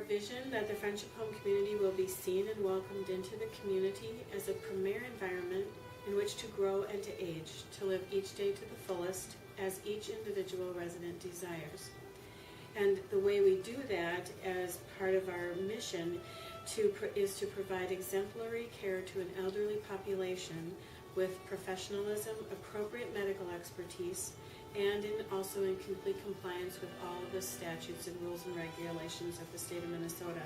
vision that the Friendship Home community will be seen and welcomed into the community as a premier environment in which to grow and to age, to live each day to the fullest as each individual resident desires. And the way we do that as part of our mission is to provide exemplary care to an elderly population with professionalism, appropriate medical expertise, and also in complete compliance with all of the statutes and rules and regulations of the state of Minnesota.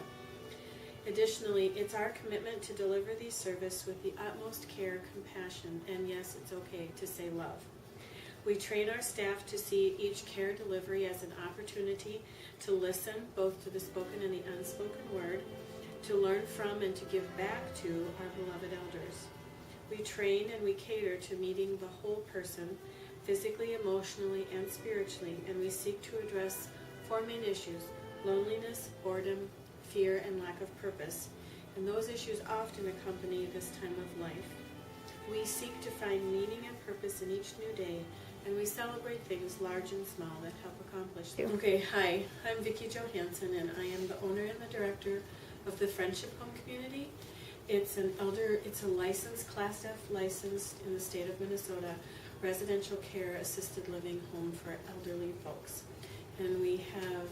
Additionally, it's our commitment to deliver these services with the utmost care, compassion, and yes, it's okay to say love. We train our staff to see each care delivery as an opportunity to listen both to the spoken and the unspoken word, to learn from and to give back to our beloved elders. We train and we cater to meeting the whole person, physically, emotionally, and spiritually, and we seek to address four main issues: loneliness, boredom, fear, and lack of purpose. And those issues often accompany this time of life. We seek to find meaning and purpose in each new day, and we celebrate things large and small that help accomplish them. Okay, hi, I'm Vicki Johansson, and I am the owner and the director of the Friendship Home community. It's a licensed, Class F licensed in the state of Minnesota, residential care assisted living home for elderly folks. And we have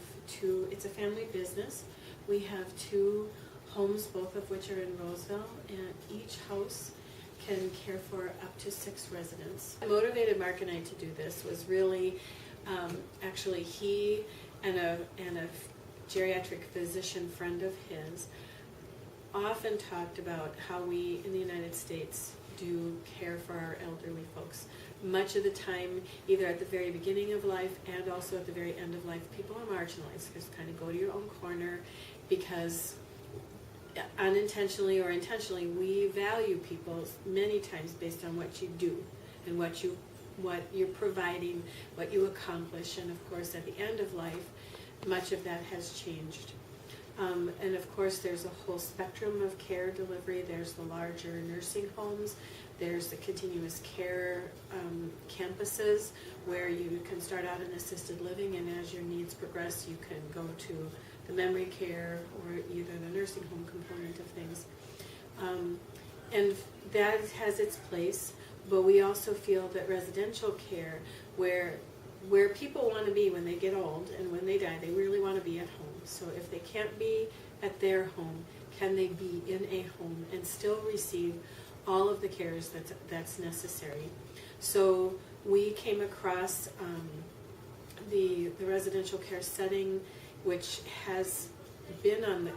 it's a family business. We have 2 homes, both of which are in Roseville, and each house can care for up to 6 residents. What motivated Mark and I to do this was really, actually he and a geriatric physician friend of his often talked about how we in the United States do care for our elderly folks. Much of the time, either at the very beginning of life and also at the very end of life, people are marginalized. Just kind of go to your own corner because unintentionally or intentionally, we value people many times based on what you do and what you're providing, what you accomplish, and of course at the end of life, much of that has changed. And of course there's a whole spectrum of care delivery. There's the larger nursing homes, there's the continuous care campuses where you can start out in assisted living, and as your needs progress you can go to the memory care or either the nursing home component of things. And that has its place, but we also feel that residential care, where people want to be when they get old and when they die, they really want to be at home. So if they can't be at their home, can they be in a home and still receive all of the cares that's necessary? So we came across the residential care setting, which has been on the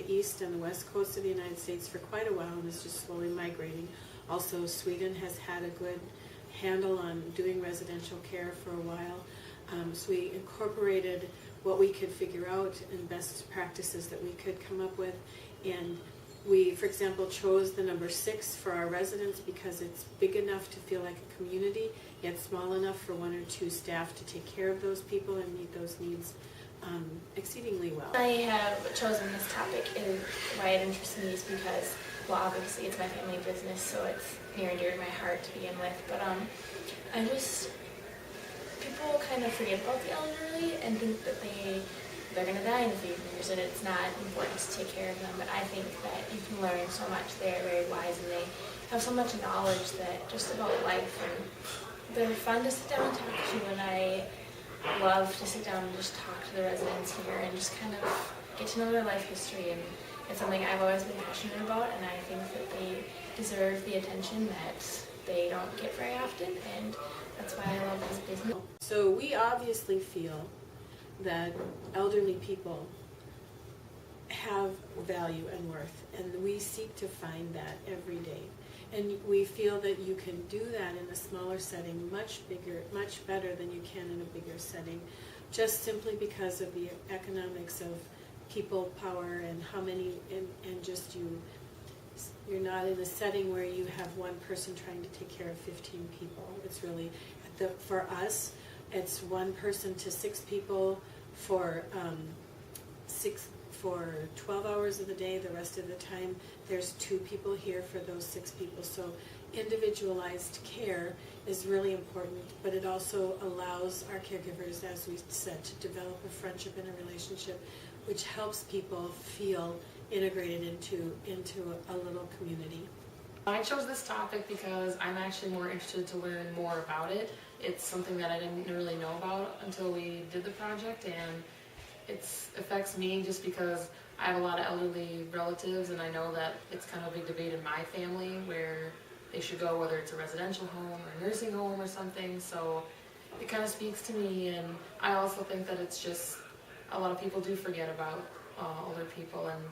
east and the west coast of the United States for quite a while and is just slowly migrating. Also, Sweden has had a good handle on doing residential care for a while. So we incorporated what we could figure out and best practices that we could come up with. And we, for example, chose the number 6 for our residents because it's big enough to feel like a community, yet small enough for 1 or 2 staff to take care of those people and meet those needs exceedingly well. I have chosen this topic and why it interests me is because, well, obviously it's my family business, so it's near and dear to my heart to begin with, but people kind of forget about the elderly and think that they're going to die in a few years and it's not important to take care of them, but I think that you can learn so much. They're very wise and they have so much knowledge that just about life, and they're fun to sit down and talk to, and I love to sit down and just talk to the residents here and just kind of get to know their life history, and it's something I've always been passionate about, and I think that they deserve the attention that they don't get very often, and that's why I love this business. So we obviously feel that elderly people have value and worth, and we seek to find that every day. And we feel that you can do that in a smaller setting much better than you can in a bigger setting, just simply because of the economics of people power and how many, and just you're not in a setting where you have one person trying to take care of 15 people. It's really, for us, it's one person to 6 people for 12 hours of the day. The rest of the time there's 2 people here for those 6 people. So individualized care is really important, but it also allows our caregivers, as we said, to develop a friendship and a relationship which helps people feel integrated into a little community. I chose this topic because I'm actually more interested to learn more about it. It's something that I didn't really know about until we did the project, and it affects me just because I have a lot of elderly relatives, and I know that it's kind of a big debate in my family where they should go, whether it's a residential home or a nursing home or something. So it kind of speaks to me, and I also think that it's just a lot of people do forget about older people, and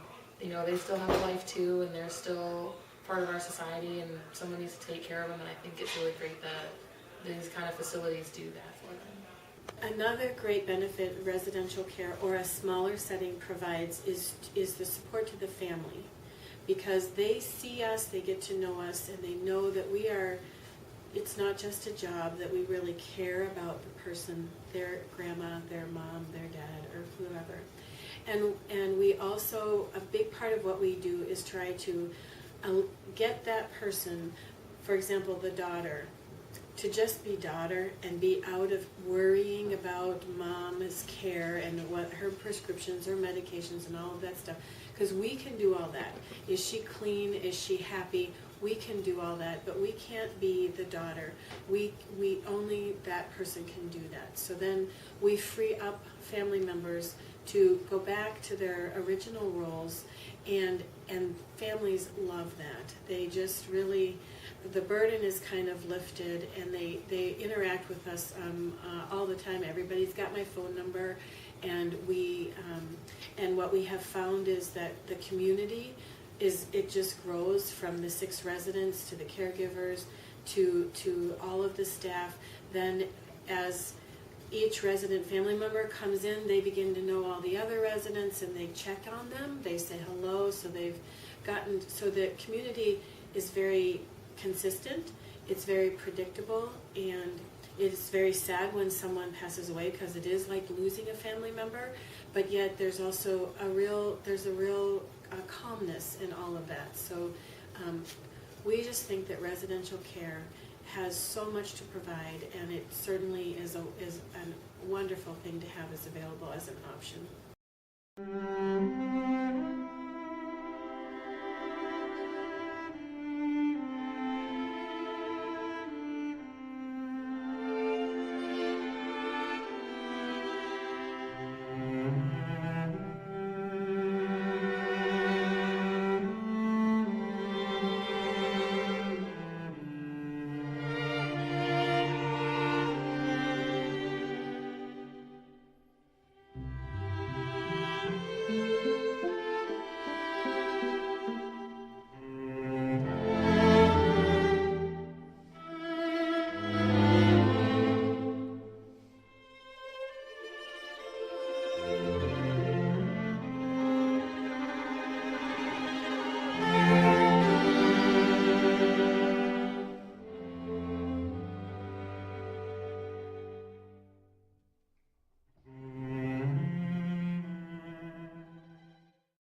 they still have a life too, and they're still part of our society, and someone needs to take care of them, and I think it's really great that these kind of facilities do that for them. Another great benefit residential care or a smaller setting provides is the support to the family, because they see us, they get to know us, and they know that it's not just a job, that we really care about the person, their grandma, their mom, their dad, or whoever. And we also, a big part of what we do is try to get that person, for example, the daughter, to just be daughter and be out of worrying about mom's care and what her prescriptions or medications and all of that stuff. Because we can do all that. Is she clean? Is she happy? We can do all that, but we can't be the daughter. We only that person can do that. So then we free up family members to go back to their original roles, and families love that. They just really, the burden is kind of lifted, and they interact with us all the time. Everybody's got my phone number, and and what we have found is that the community it just grows from the 6 residents to the caregivers to all of the staff. Then as each resident family member comes in, they begin to know all the other residents, and they check on them. They say hello, so so the community is very consistent. It's very predictable, and it's very sad when someone passes away, because it is like losing a family member. But yet there's also a real calmness in all of that. So we just think that residential care has so much to provide, and it certainly is a wonderful thing to have as available as an option.